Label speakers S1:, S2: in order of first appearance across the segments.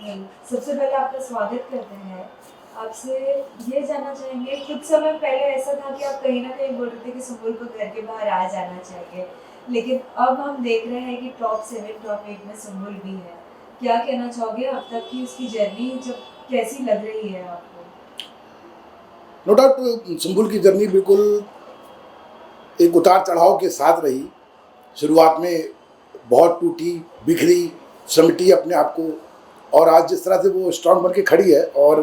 S1: सबसे पहले आपका स्वागत करते हैं। आपसे ये जानना चाहेंगे, कुछ समय पहले ऐसा था कि आप कहीं न कहीं बोल रहे थे कि सुम्बुल को घर के बाहर आ जाना चाहिए। लेकिन अब हम देख रहे हैं कि टॉप 7, टॉप 8 में सुम्बुल भी है। क्या कहना चाहोगे अब तक की उसकी जर्नी जब कैसी लग रही है आपको?
S2: नो डाउट सुम्बुल की जर्नी बिल्कुल एक उतार चढ़ाव के साथ रही। शुरुआत में बहुत टूटी, बिखरी, समेटी अपने आप को, और आज जिस तरह से वो स्ट्रांग बन के खड़ी है और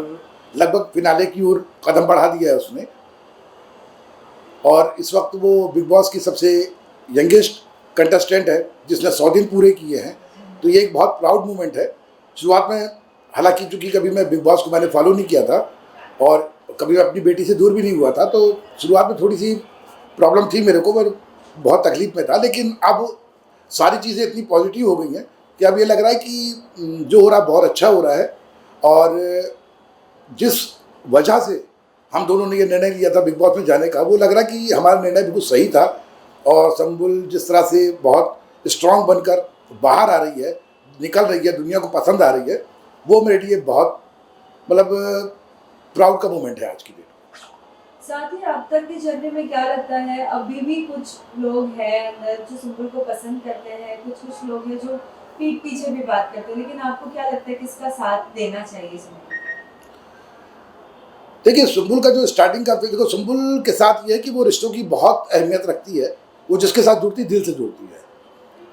S2: लगभग फिनाले की ओर कदम बढ़ा दिया है उसने। और इस वक्त वो बिग बॉस की सबसे यंगेस्ट कंटेस्टेंट है जिसने 100 दिन पूरे किए हैं। तो ये एक बहुत प्राउड मोमेंट है। शुरुआत में हालांकि चूंकि कभी मैं बिग बॉस को मैंने फॉलो नहीं किया था और कभी मैं अपनी बेटी से दूर भी नहीं हुआ था, तो शुरुआत में थोड़ी सी प्रॉब्लम थी मेरे को, मैं बहुत तकलीफ में था। लेकिन अब सारी चीज़ें इतनी पॉजिटिव हो गई हैं कि अब ये लग रहा है कि जो हो रहा है बहुत अच्छा हो रहा है। और जिस वजह से हम दोनों ने ये निर्णय लिया था बिग बॉस में जाने का, वो लग रहा है कि हमारा निर्णय बिल्कुल सही था। और संबुल जिस तरह से बहुत स्ट्रांग बनकर बाहर आ रही है, निकल रही है, दुनिया को पसंद आ रही है, वो मेरे लिए बहुत मतलब प्राउड का मोमेंट है आज की डेट।
S1: साथ ही अब तक की जर्नी में क्या लगता है, अभी भी कुछ लोग हैं अंदर जो सुम्बुल को पसंद करते हैं, कुछ लोग हैं जो पीठ पीछे भी बात करते हैं, लेकिन आपको क्या लगता है किसका साथ देना चाहिए इसमें?
S2: देखिए सुम्बुल का जो स्टार्टिंग का, देखो सुम्बुल के साथ ये है कि वो रिश्तों की बहुत अहमियत रखती है। वो जिसके साथ जुड़ती दिल से जुड़ती है।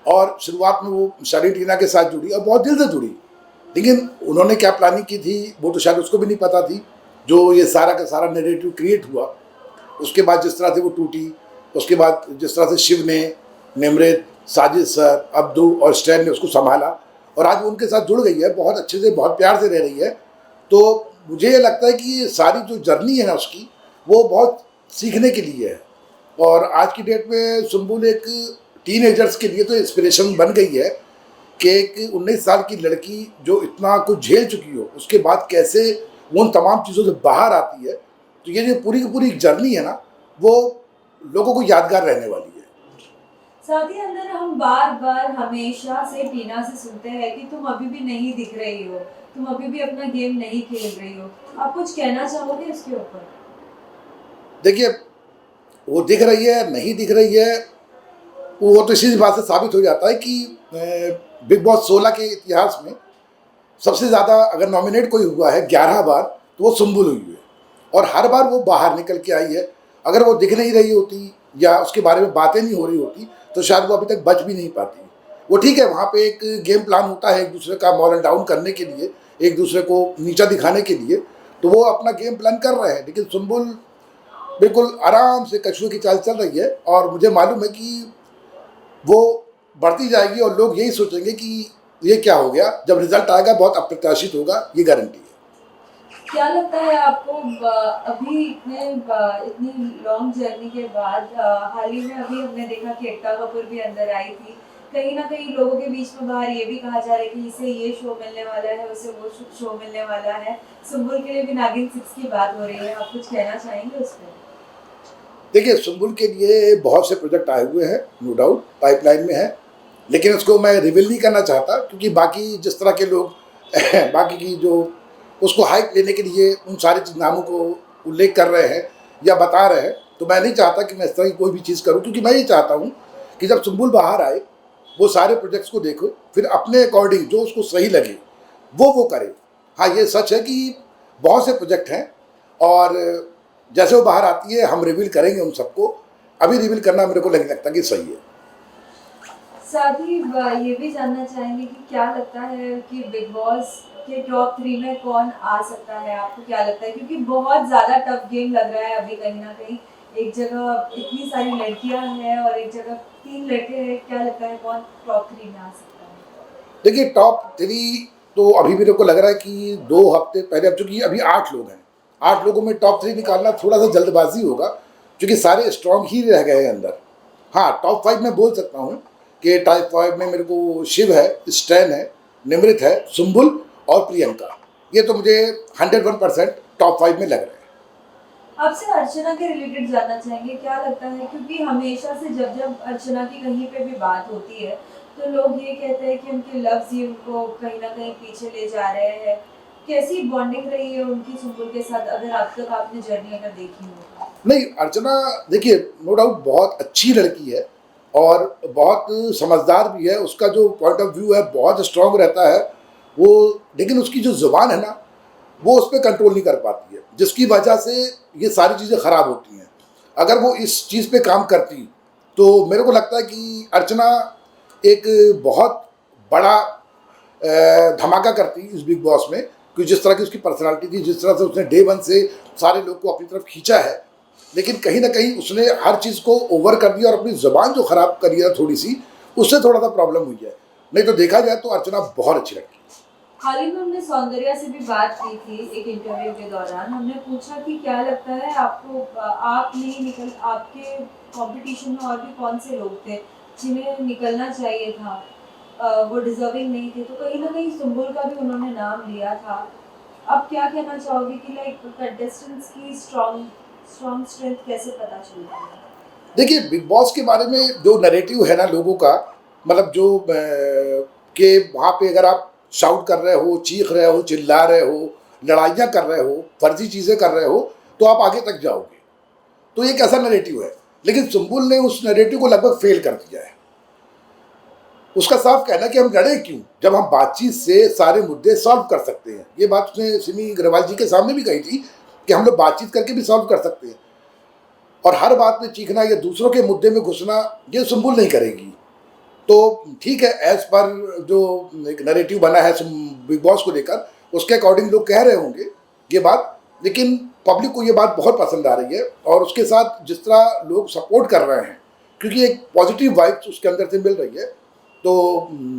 S2: और शुरुआत में वो शालीन टीना के साथ जुड़ी और बहुत दिल से जुड़ी। लेकिन उन्होंने क्या प्लानिंग की थी वो तो शायद उसको भी नहीं पता थी। जो ये सारा का सारा नैरेटिव क्रिएट हुआ, उसके बाद जिस तरह से वो टूटी, उसके बाद जिस तरह से शिव ने, निमृत, साजिद सर, अब्दू और स्टैन ने उसको संभाला और आज वो उनके साथ जुड़ गई है, बहुत अच्छे से बहुत प्यार से रह रही है। तो मुझे ये लगता है कि ये सारी जो जर्नी है ना उसकी, वो बहुत सीखने के लिए है। और आज की डेट में सुम्बुल एक टीनेजर्स के लिए तो इंस्पिरेशन बन गई है कि एक 19 साल की लड़की जो इतना कुछ झेल चुकी हो, उसके बाद कैसे वो उन तमाम चीज़ों से बाहर आती है। तो ये जो पूरी की पूरी जर्नी है ना, वो लोगों को यादगार रहने वाली है।
S1: साथ ही अंदर हम बार-बार हमेशा से टीना से सुनते हैं कि तुम अभी भी नहीं दिख रही हो, तुम अभी भी अपना गेम नहीं खेल रही हो। आप कुछ कहना चाहोगे इसके ऊपर?
S2: देखिए वो दिख रही है नहीं दिख रही है, वो तो इसी बात से साबित हो जाता है कि बिग बॉस 16 के इतिहास में सबसे ज़्यादा अगर नॉमिनेट कोई हुआ है 11 बार, तो वो सुम्बुल हुई है। और हर बार वो बाहर निकल के आई है। अगर वो दिख नहीं रही होती या उसके बारे में बातें नहीं हो रही होती, तो शायद वो अभी तक बच भी नहीं पाती। वो ठीक है, वहाँ पे एक गेम प्लान होता है एक दूसरे का मॉरल डाउन करने के लिए, एक दूसरे को नीचा दिखाने के लिए, तो वो अपना गेम प्लान कर रहे हैं। लेकिन सुम्बुल बिल्कुल आराम से कछुए की चाल चल रही है और मुझे मालूम है कि वो बढ़ती जाएगी और लोग यही सोचेंगे कि ये क्या हो गया। जब रिजल्ट आएगा बहुत अप्रत्याशित होगा, ये गारंटी है।
S1: क्या लगता है आपको अभी इतनी लॉन्ग जर्नी के बाद हाल ही में अभी हमने देखा कि एकता कपूर भी अंदर आई थी। कहीं न कहीं लोगों के बीच में बाहर ये भी कहा जा रहा है कि इसे ये शो मिलने वाला है, उसे वो शो मिलने वाला है। सुम्बुल के लिए भी नागिन 6 की बात हो रही है। आप कुछ कहना चाहेंगे उस पे?
S2: देखिए सुम्बुल के लिए बहुत से प्रोजेक्ट आए हुए हैं, नो डाउट पाइपलाइन में है। लेकिन उसको मैं रिवील नहीं करना चाहता क्योंकि बाकी जिस तरह के लोग बाकी की जो उसको हाइप लेने के लिए उन सारे नामों को उल्लेख कर रहे हैं या बता रहे हैं, तो मैं नहीं चाहता कि मैं इस तरह की कोई भी चीज़ करूं। क्योंकि मैं ये चाहता हूं कि जब सुम्बुल बाहर आए, वो सारे प्रोजेक्ट्स को देखो, फिर अपने अकॉर्डिंग जो उसको सही लगे वो करे। हाँ ये सच है कि बहुत से प्रोजेक्ट हैं और जैसे वो बाहर आती है हम रिवील करेंगे उन सबको। अभी रिवील करना मेरे को नहीं लगता कि सही है।
S1: साथ ही ये भी जानना चाहेंगे कि क्या लगता है कि बिग बॉस के टॉप 3 में कौन आ सकता है? आपको क्या लगता है? क्योंकि बहुत ज़्यादा टफ गेम लग रहा है अभी कहीं न कहीं। एक जगह इतनी सारी लड़कियाँ हैं और एक जगह 3 लड़के हैं। क्या लगता है कौन टॉप 3 में आ सकता है?
S2: देखिए टॉप 3 तो अभी मेरे को लग रहा है कि 2 हफ्ते पहले, अब चूंकि अभी 8 लोग हैं, 8 लोगों में टॉप 3 निकालना थोड़ा सा जल्दबाजी होगा क्योंकि सारे स्ट्रॉन्ग ही रह गए हैं अंदर। हाँ टॉप 5 में बोल सकता हूँ कि टॉप 5 में मेरे को शिव है, स्टैन है, निमृत है, सुम्बुल और प्रियंका। ये तो मुझे 101% टॉप 5 में लग रहा है।
S1: आपसे अर्चना के रिलेटेड जानना चाहेंगे, क्या लगता है? क्योंकि हमेशा से जब-जब अर्चना की कहीं पे भी बात होती है, तो लोग ये कहते हैं कि उनके लव्स ही उनको कहीं न कहीं पीछे ले जा रहे हैं। कैसी बॉन्डिंग रही है उनकी सुम्बुल के साथ, अगर अब तक आपने जर्नी अगर देखी हो तो?
S2: नहीं, अर्चना देखिए नो डाउट बहुत अच्छी लड़की है और बहुत समझदार भी है। उसका जो पॉइंट ऑफ व्यू है बहुत स्ट्रांग रहता है वो, लेकिन उसकी जो ज़ुबान है ना वो उस पर कंट्रोल नहीं कर पाती है, जिसकी वजह से ये सारी चीज़ें ख़राब होती हैं। अगर वो इस चीज़ पे काम करती तो मेरे को लगता है कि अर्चना एक बहुत बड़ा धमाका करती इस बिग बॉस में, क्योंकि जिस तरह की उसकी पर्सनालिटी थी, जिस तरह से उसने डे वन से सारे लोग को अपनी तरफ खींचा है, लेकिन कहीं ना कहीं उसने हर चीज़ को ओवर कर दिया और अपनी ज़बान जो ख़राब करी है थोड़ी सी, उससे थोड़ा सा प्रॉब्लम हुई है। नहीं तो देखा जाए तो अर्चना बहुत अच्छी लगती है।
S1: हाल ही में हमने सौंदर्या से भी बात की थी एक इंटरव्यू के दौरान। हमने पूछा कि क्या लगता है आपको, आप नहीं निकल, आपके कंपटीशन में और भी कौन से लोग थे जिन्हें निकलना चाहिए था, वो डिजर्विंग नहीं थे, तो कहीं ना कहीं सुम्बुल का भी उन्होंने नाम लिया था। अब क्या कहना चाहोगे कि लाइक कंटेस्टेंट्स की स्ट्रॉन्ग स्ट्रॉन्ग स्ट्रेंथ कैसे पता चलती है?
S2: देखिए बिग बॉस के बारे में जो नैरेटिव है ना लोगों का, मतलब जो कि वहाँ पे अगर आप शाउट कर रहे हो, चीख रहे हो, चिल्ला रहे हो, लड़ाइयाँ कर रहे हो, फर्जी चीज़ें कर रहे हो, तो आप आगे तक जाओगे। तो एक ऐसा नैरेटिव है, लेकिन सुम्बुल ने उस नैरेटिव को लगभग फेल कर दिया है। उसका साफ कहना कि हम लड़े क्यों जब हम बातचीत से सारे मुद्दे सॉल्व कर सकते हैं। ये बात उसने सिमी ग्रेवाल जी के सामने भी कही थी कि हम लोग बातचीत करके भी सॉल्व कर सकते हैं, और हर बात में चीखना या दूसरों के मुद्दे में घुसना ये सुम्बुल नहीं करेगी। तो ठीक है, एज पर जो एक नैरेटिव बना है बिग बॉस को लेकर, उसके अकॉर्डिंग लोग कह रहे होंगे ये बात, लेकिन पब्लिक को ये बात बहुत पसंद आ रही है और उसके साथ जिस तरह लोग सपोर्ट कर रहे हैं, क्योंकि एक पॉजिटिव वाइब्स उसके अंदर से मिल रही है। तो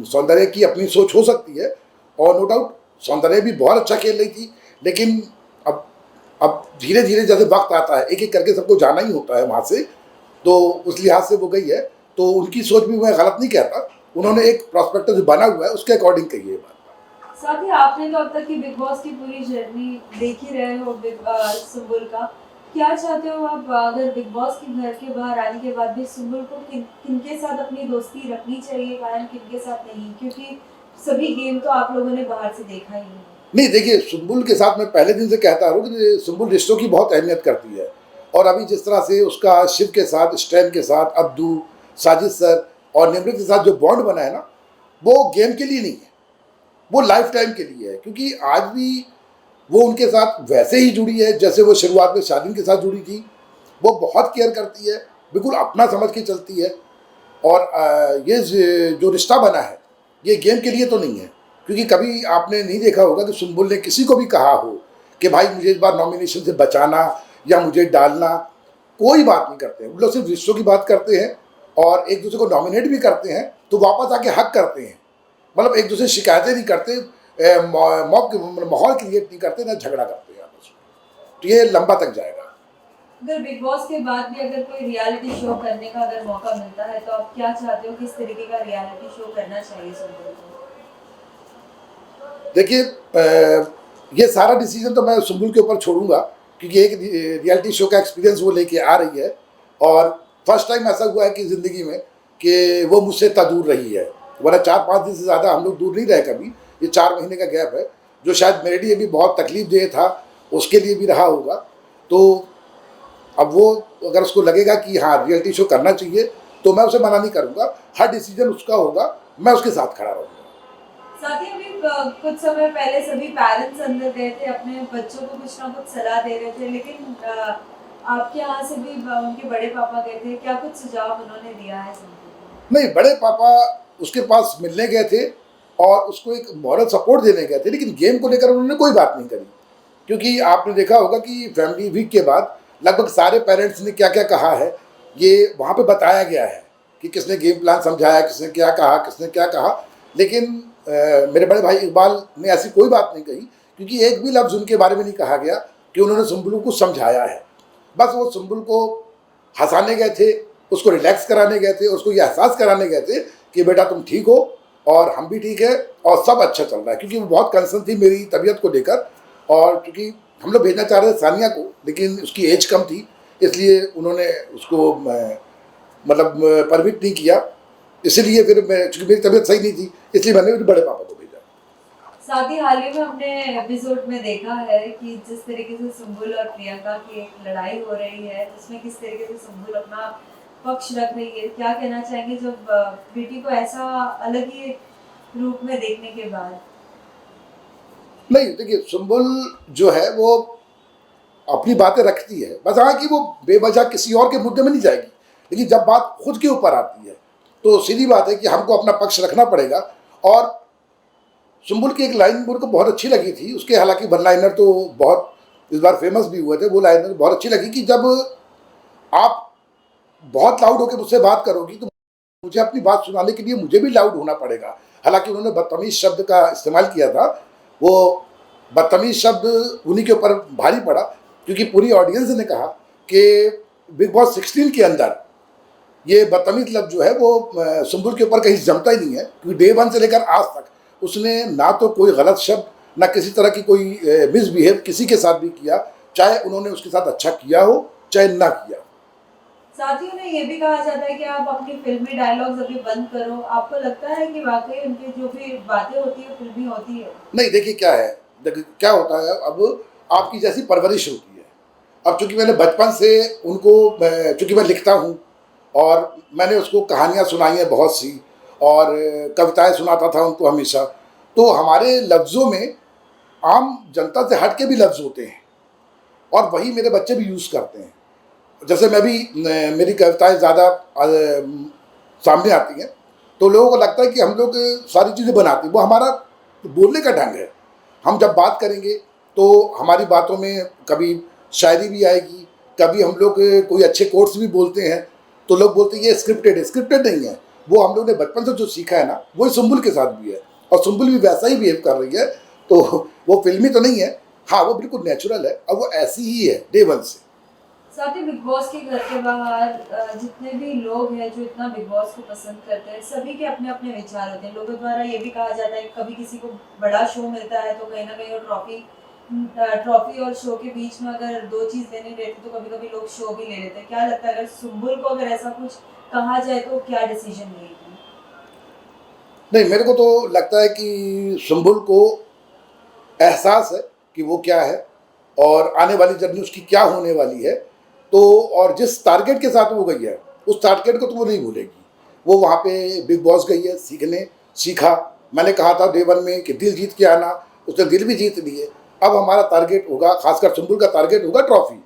S2: सौंदर्य की अपनी सोच हो सकती है, और नो डाउट सौंदर्य भी बहुत अच्छा खेल रही थी, लेकिन अब अब धीरे धीरे जैसे वक्त आता है, एक एक करके सबको जाना ही होता है वहाँ से, तो उस लिहाज से वो गई है। तो उनकी सोच भी मैं गलत नहीं कहता, उन्होंने एक प्रॉस्पेक्टस जो बना हुआ है उसके अकॉर्डिंग कही है बात।
S1: साथ ही आपने तो अब तक की बिग बॉस की पूरी जर्नी देख ही रहे हो सुम्बुल का। क्या चाहते हो आप, अगर बिग बॉस के घर के बाहर आने के बाद भी सुम्बुल को किनके साथ अपनी दोस्ती रखनी चाहिए कायम, किनके साथ नहीं? क्योंकि सभी गेम तो आप लोगों ने बाहर से देखा ही है।
S2: नहीं देखिए, सुम्बुल के साथ मैं पहले दिन से कहता हूँ कि सुम्बुल रिश्तों की बहुत अहमियत करती है, और अभी जिस तरह से उसका शिव के साथ, स्टैन के साथ, अब्दू, साजिद सर और निमृत के साथ जो बॉन्ड बना है ना, वो गेम के लिए नहीं है, वो लाइफ टाइम के लिए है। क्योंकि आज भी वो उनके साथ वैसे ही जुड़ी है जैसे वो शुरुआत में शालीन के साथ जुड़ी थी। वो बहुत केयर करती है, बिल्कुल अपना समझ के चलती है, और ये जो रिश्ता बना है ये गेम के लिए तो नहीं है। क्योंकि कभी आपने नहीं देखा होगा कि सुम्बुल ने किसी को भी कहा हो कि भाई मुझे इस बार नॉमिनेशन से बचाना या मुझे डालना, कोई बात नहीं करते हैं। वो लोग सिर्फ रिश्तों की बात करते हैं, और एक दूसरे को नॉमिनेट भी करते हैं तो वापस आके हक करते हैं। मतलब एक दूसरे से शिकायतें नहीं करते, माहौल क्रिएट नहीं करते, ना झगड़ा करते हैं आपस में। तो ये लंबा तक जाएगा।
S1: अगर बिग बॉस के बाद भी अगर कोई रियलिटी शो करने का अगर मौका मिलता है तो आप क्या चाहते हो, किस तरीके का रियलिटी शो करना चाहिए सुम्बुल को?
S2: देखिए ये सारा डिसीजन तो मैं सुम्बुल के ऊपर छोड़ूंगा, क्योंकि एक रियलिटी शो का एक्सपीरियंस वो लेके आ रही है, और फर्स्ट टाइम ऐसा हुआ है कि ज़िंदगी में कि वो मुझसे इतना दूर रही है। वरना 4-5 दिन से ज़्यादा हम लोग दूर नहीं रहे कभी। ये 4 महीने का गैप है, जो शायद मेरे लिए भी बहुत तकलीफ देह था, उसके लिए भी रहा होगा। तो अब वो अगर उसको लगेगा कि हाँ रियलिटी शो करना चाहिए, तो मैं उसे मना नहीं करूँगा। हर डिसीजन उसका होगा, मैं उसके साथ खड़ा रहूँगा।
S1: साथ ही अभी कुछ समय पहले सभी पेरेंट्स अंदर गए थे, अपने बच्चों को कुछ ना कुछ सलाह दे रहे थे, लेकिन आपके यहाँ से भी उनके बड़े पापा गए थे, क्या कुछ सुझाव उन्होंने दिया है सुम्बुल को?
S2: नहीं, बड़े पापा उसके पास मिलने गए थे और उसको एक मॉरल सपोर्ट देने गए थे, लेकिन गेम को लेकर उन्होंने कोई बात नहीं करी। क्योंकि आपने देखा होगा कि फैमिली वीक के बाद लगभग सारे पेरेंट्स ने क्या क्या कहा है, ये वहाँ पे बताया गया है कि किसने गेम प्लान समझाया, किसने क्या कहा, किसने क्या कहा। लेकिन मेरे बड़े भाई इकबाल ने ऐसी कोई बात नहीं कही, क्योंकि एक भी लफ्ज़ उनके बारे में नहीं कहा गया कि उन्होंने सुम्बुल को समझाया है। बस वो सुम्बुल को हंसाने गए थे, उसको रिलैक्स कराने गए थे, उसको ये एहसास कराने गए थे कि बेटा तुम ठीक हो और हम भी ठीक है और सब अच्छा चल रहा है। क्योंकि वो बहुत कंसर्न थी मेरी तबीयत को लेकर, और क्योंकि हम लोग भेजना चाह रहे थे सानिया को, लेकिन उसकी एज कम थी, इसलिए उन्होंने उसको मतलब परमिट नहीं किया। इसलिए फिर मैं, चूंकि मेरी तबीयत सही नहीं थी, इसलिए मैंने मेरे बड़े पापा को भेजा।
S1: साथ ही हाल ही में हमने एपिसोड में देखा है कि जिस तरीके से सुम्बुल और प्रियंका की एक लड़ाई हो रही है, उसमें किस तरीके से सुम्बुल अपना पक्ष रख रही है, क्या कहना चाहेंगे जब बेटी को ऐसा अलग ही रूप में देखने के बाद?
S2: नहीं देखिए, सुम्बुल जो है वो अपनी बातें रखती है, बस हाँ कि वो बेवजह किसी और के मुद्दे में नहीं जाएगी, लेकिन जब बात खुद के ऊपर आती है तो सीधी बात है कि हमको अपना पक्ष रखना पड़ेगा। और सुम्बुल की एक लाइन मेरे को बहुत अच्छी लगी थी, उसके हालांकि वन लाइनर तो बहुत इस बार फेमस भी हुए थे, वो लाइनर बहुत अच्छी लगी कि जब आप बहुत लाउड होकर मुझसे बात करोगी तो मुझे अपनी बात सुनाने के लिए मुझे भी लाउड होना पड़ेगा। हालांकि उन्होंने बदतमीज शब्द का इस्तेमाल किया था, वो बदतमीज शब्द उन्हीं के ऊपर भारी पड़ा, क्योंकि पूरी ऑडियंस ने कहा कि बिग बॉस 16 के अंदर ये बदतमीज लफ्ज जो है वो सुम्बुल के ऊपर कहीं जमता ही नहीं है, क्योंकि डे 1 से लेकर आज तक उसने ना तो कोई गलत शब्द, ना किसी तरह की कोई मिसबिहेव किसी के साथ भी किया, चाहे उन्होंने उसके साथ अच्छा किया हो चाहे ना किया।
S1: साथ ही उन्हें ये भी कहा जाता है कि आप अपनी फिल्मी डायलॉग्स अभी बंद करो। आपको लगता है कि वाकई उनकी जो भी बातें होती है फिल्मी होती है?
S2: नहीं देखिए क्या है, देखिए क्या होता है, अब आपकी जैसी परवरिश होती है। अब चूंकि मैंने बचपन से उनको, चूंकि मैं लिखता हूँ और मैंने उसको कहानियाँ सुनाई हैं बहुत सी, और कविताएं सुनाता था उनको हमेशा, तो हमारे लफ्ज़ों में आम जनता से हट के भी लफ्ज़ होते हैं और वही मेरे बच्चे भी यूज़ करते हैं। जैसे मैं भी, मेरी कविताएं ज़्यादा सामने आती हैं तो लोगों को लगता है कि हम लोग सारी चीज़ें बनाते हैं, वो हमारा बोलने का ढंग है। हम जब बात करेंगे तो हमारी बातों में कभी शायरी भी आएगी, कभी हम लोग कोई अच्छे कोट्स भी बोलते हैं, तो लोग बोलते हैं ये स्क्रिप्टेड है। स्क्रिप्टेड नहीं है, वो हम लोग ने बचपन से जो सीखा है ना, वही सुम्बुल के साथ भी है, और सुम्बुल भी वैसा ही बिहेव कर रही है, तो वो फिल्मी तो नहीं है, हाँ वो बिल्कुल नेचुरल है और वो ऐसी ही है डे 1 से।
S1: साथ ही बिग बॉस के घर के बाहर जितने भी लोग हैं जो इतना बिग बॉस को पसंद करते हैं, सभी के अपने अपने विचार होते हैं। लोगों द्वारा ये भी कहा जाता है कि कभी किसी को बड़ा शो मिलता है तो कहीं ना कहीं वो ट्रॉफी और शो के बीच में अगर दो चीज़ लेनी रहती तो कभी कभी लोग शो भी ले लेते हैं। क्या लगता है अगर सुम्बुल को अगर ऐसा कुछ कहा जाए तो क्या डिसीजन लेगी?
S2: नहीं, मेरे को तो लगता है कि सुम्बुल को एहसास है कि वो क्या है और आने वाली जर्नी उसकी क्या होने वाली है, तो और जिस टारगेट के साथ वो गई है उस टारगेट को तो वो नहीं भूलेगी। वो वहाँ पे बिग बॉस गई है सीखने, सीखा। मैंने कहा था डे 1 में कि दिल जीत के आना, उसने दिल भी जीत लिए। अब हमारा टारगेट होगा, खासकर सुम्बुल का टारगेट होगा ट्रॉफी।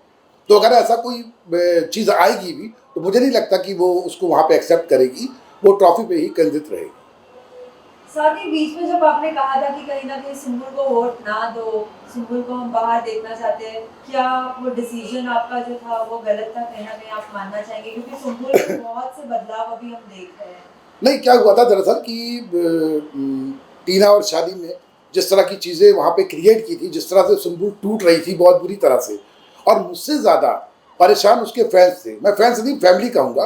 S2: तो अगर ऐसा कोई चीज़ आएगी भी तो मुझे नहीं लगता कि वो उसको वहाँ पे एक्सेप्ट करेगी, वो ट्रॉफी पे ही केंद्रित रहेगी।
S1: साथ ही बीच में जब आपने कहा था कि कहीं ना कहीं सुम्बुल को वोट ना दो, सुम्बुल को हम बाहर देखना चाहते हैं, क्या वो डिसीजन आपका जो था वो गलत था? कहीं ना कहीं आप मानना चाहेंगे क्योंकि सुम्बुल में बहुत से बदलाव अभी हम देख रहे हैं।
S2: नहीं, क्या हुआ था दरअसल कि टीना और शादी ने जिस तरह की चीज़ें वहाँ पे क्रिएट की थी, जिस तरह से सुम्बुल टूट रही थी बहुत बुरी तरह से, और मुझसे ज़्यादा परेशान उसके फैंस थे। मैं फैंस नहीं, फैमिली कहूँगा।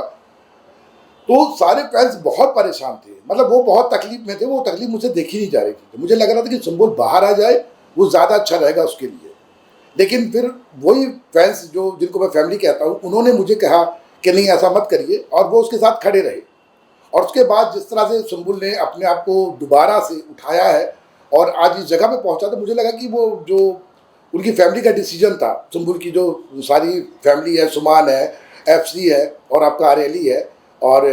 S2: तो सारे फैंस बहुत परेशान थे, मतलब वो बहुत तकलीफ में थे। वो तकलीफ मुझे देखी नहीं जा रही थी, तो मुझे लग रहा था कि सुम्बुल बाहर आ जाए, वो ज़्यादा अच्छा रहेगा उसके लिए। लेकिन फिर वही फैंस जो, जिनको मैं फैमिली कहता हूँ, उन्होंने मुझे कहा कि नहीं ऐसा मत करिए, और वो उसके साथ खड़े रहे। और उसके बाद जिस तरह से सुम्बुल ने अपने आप को दोबारा से उठाया है और आज इस जगह पे पहुंचा, तो मुझे लगा कि वो जो उनकी फैमिली का डिसीजन था, सुम्बुल की जो सारी फैमिली है, सुमान है, FC है और आपका आरेली है और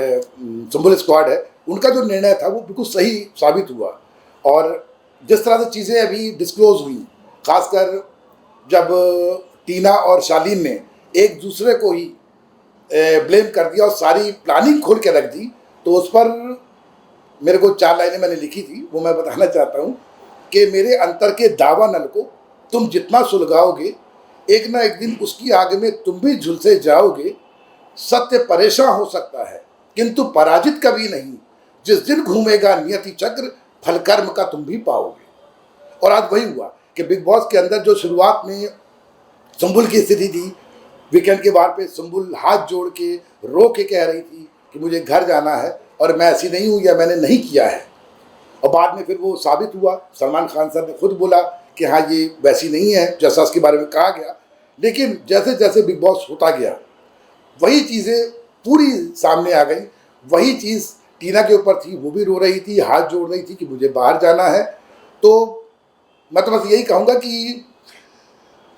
S2: सुम्बुल स्क्वाड है, उनका जो निर्णय था वो बिल्कुल सही साबित हुआ। और जिस तरह से चीज़ें अभी डिस्क्लोज हुई, खासकर जब टीना और शालीन ने एक दूसरे को ही ब्लेम कर दिया और सारी प्लानिंग खोल के रख दी, तो उस पर मेरे को 4 लाइनें मैंने लिखी थी, वो मैं बताना चाहता हूँ कि मेरे अंतर के दावा नल को तुम जितना सुलगाओगे, एक ना एक दिन उसकी आग में तुम भी झुलसे जाओगे। सत्य परेशान हो सकता है किंतु पराजित कभी नहीं, जिस दिन घूमेगा नियति चक्र फल कर्म का तुम भी पाओगे। और आज वही हुआ कि बिग बॉस के अंदर जो शुरुआत में सुम्बुल की स्थिति थी, वीकेंड के बार पे सुम्बुल हाथ जोड़ के रो के कह रही थी कि मुझे घर जाना है और मैं ऐसी नहीं हूँ या मैंने नहीं किया है, और बाद में फिर वो साबित हुआ। सलमान खान सर ने खुद बोला कि हाँ ये वैसी नहीं है जैसा उसके बारे में कहा गया। लेकिन जैसे जैसे बिग बॉस होता गया, वही चीज़ें पूरी सामने आ गई। वही चीज़ टीना के ऊपर थी, वो भी रो रही थी, हाथ जोड़ रही थी कि मुझे बाहर जाना है। तो मैं तो बस यही कहूँगा कि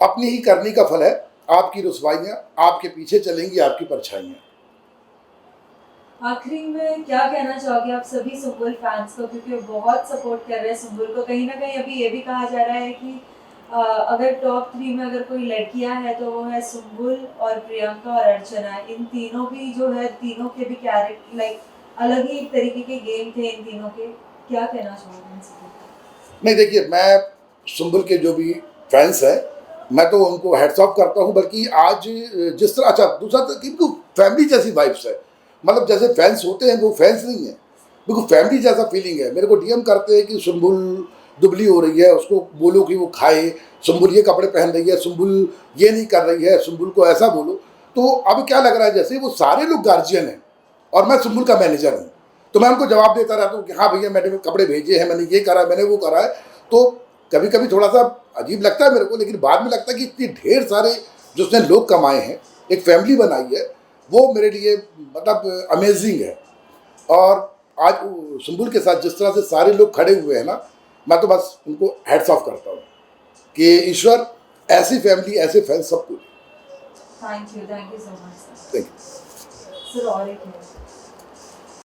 S2: अपनी ही करनी का फल है, आपकी रुसवाइयाँ आपके पीछे चलेंगी, आपकी परछाइयाँ।
S1: आखिरी में क्या कहना चाहोगे आप सभी सुम्बुल फैंस को, क्योंकि वो बहुत सपोर्ट कर रहे हैं सुम्बुल को। कहीं ना कहीं अभी ये भी कहा जा रहा है कि अगर टॉप 3 में अगर कोई लड़कियां हैं तो वो है सुम्बुल और प्रियंका और अर्चना। इन तीनों भी जो है, तीनों के भी कैरेक्टर लाइक अलग ही एक तरीके के गेम थे इन तीनों के। क्या कहना चाहोगे इन सबको?
S2: नहीं देखिए, मैं सुम्बुल के जो भी फैंस हैं, मैं तो उनको हेड्स ऑफ करता हूँ। बल्कि आज जिस तरह, अच्छा दूसरा तो कि फैमिली जैसी वाइब्स है, मतलब जैसे फैंस होते हैं वो फैंस नहीं है, बिल्कुल फैमिली जैसा फीलिंग है। मेरे को डीएम करते हैं कि सुम्बुल दुबली हो रही है, उसको बोलो कि वो खाए, सुम्बुल ये कपड़े पहन रही है, सुम्बुल ये नहीं कर रही है, सुम्बुल को ऐसा बोलो। तो अब क्या लग रहा है जैसे वो सारे लोग गार्जियन हैं और मैं सुम्बुल का मैनेजर हूँ। तो मैं उनको जवाब देता रहता हूँ कि हाँ भैया मैंने कपड़े भेजे हैं, मैंने ये करा है, मैंने वो करा है। तो कभी कभी थोड़ा सा अजीब लगता है मेरे को, लेकिन बाद में लगता है कि इतने ढेर सारे जो उसने लोग कमाए हैं, एक फैमिली बनाई है, वो मेरे लिए मतलब अमेजिंग है। और आज सुम्बुल के साथ जिस तरह से सारे लोग खड़े हुए हैं ना, मैं तो बस उनको हेड्स ऑफ करता हूँ कि ईश्वर ऐसी फैमिली, ऐसे फैंस सबको।
S1: Thank you so much
S2: thank you.
S1: Sir. और एक है